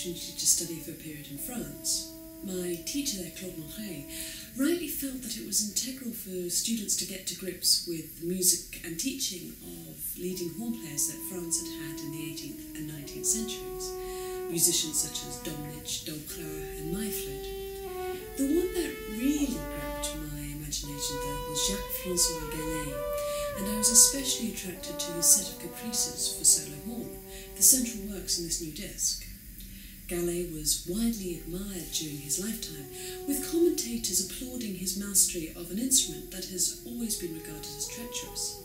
To study for a period in France. My teacher there, Claude Monret, rightly felt that it was integral for students to get to grips with the music and teaching of leading horn players that France had had in the 18th and 19th centuries, musicians such as Domnich, Daucrat and Mayfled. The one that really grabbed my imagination though was Jacques-François Gallay, and I was especially attracted to his set of Caprices for solo horn, the central works in this new disc. Galet was widely admired during his lifetime, with commentators applauding his mastery of an instrument that has always been regarded as treacherous.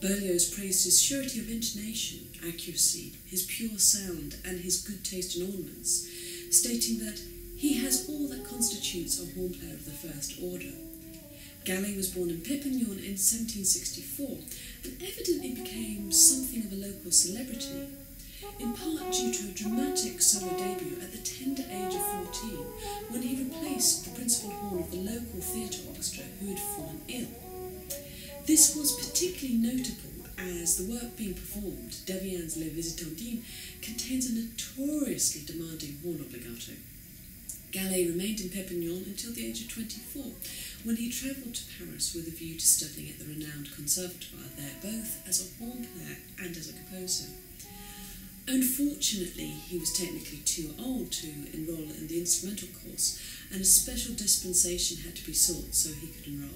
Berlioz praised his surety of intonation, accuracy, his pure sound, and his good taste in ornaments, stating that he has all that constitutes a horn player of the first order. Galet was born in Perpignan in 1764 and evidently became something of a local celebrity, in part due to a dramatic solo debut at the tender age of 14, when he replaced the principal horn of the local theatre orchestra who had fallen ill. This was particularly notable as the work being performed, Devien's Les Visitandines, contains a notoriously demanding horn obligato. Galet remained in Perpignan until the age of 24, when he travelled to Paris with a view to studying at the renowned conservatoire there, both as a horn player and as a composer. Unfortunately, he was technically too old to enrol in the instrumental course, and a special dispensation had to be sought so he could enrol.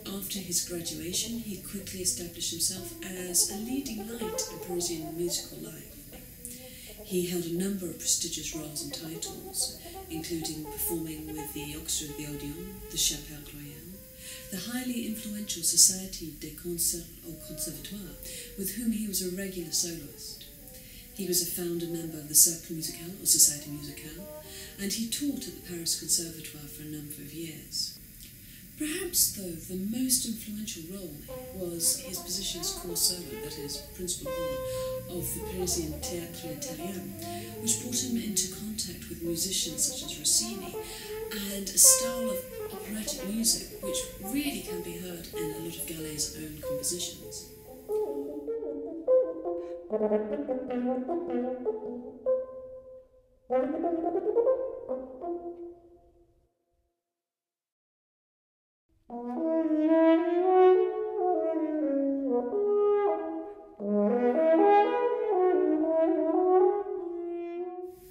After his graduation, he quickly established himself as a leading light in Parisian musical life. He held a number of prestigious roles and titles, including performing with the Orchestre of the Odeon, the Chapelle Royale, the highly influential Société des Concerts au Conservatoire, with whom he was a regular soloist. He was a founder member of the Cercle Musical, or Société Musicale, and he taught at the Paris Conservatoire for a number of years. Perhaps, though, the most influential role was his position as corps solo, that is, principal horn, of the Parisian Théâtre Italien, which brought him into contact with musicians such as Rossini, and a style of operatic music which really can be heard in a lot of Galet's own compositions.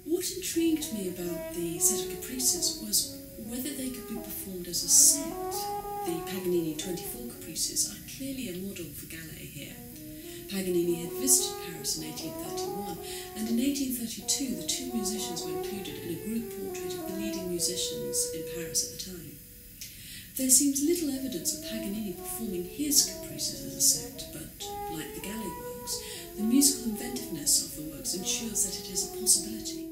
What intrigued me about the set of Caprices was whether they could be performed as a set. The Paganini 24 Caprices are clearly a model for Galet here. Paganini had visited Paris in 1831, and in 1832 the two musicians were included in a group portrait of the leading musicians in Paris at the time. There seems little evidence of Paganini performing his Caprices as a set, but, like the Galet works, the musical inventiveness of the works ensures that it is a possibility.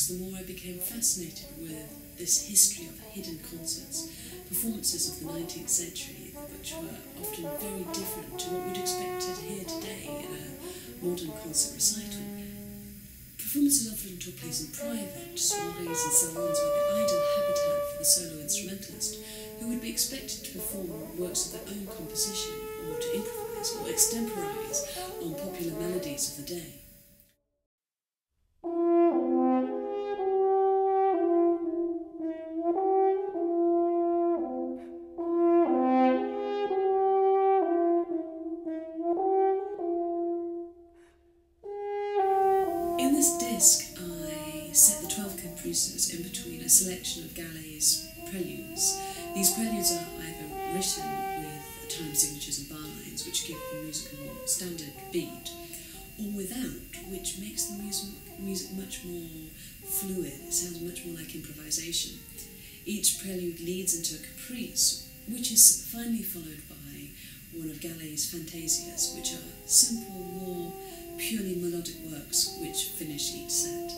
The more I became fascinated with this history of hidden concerts, performances of the 19th century, which were often very different to what we'd expect to hear today modern concert recital, performances often took place in private soirees and salons were the ideal habitat for the solo instrumentalist, who would be expected to perform works of their own composition or to improvise or extemporise on popular melodies of the day. In this disc, I set the 12 Caprices in between a selection of Gallay's Préludes. These Préludes are either written with time signatures and bar lines, which give the music a more standard beat, or without, which makes the music much more fluid. It sounds much more like improvisation. Each prelude leads into a caprice, which is finally followed by one of Gallay's Fantaisies, which are simple, more purely melodic works which finish each set.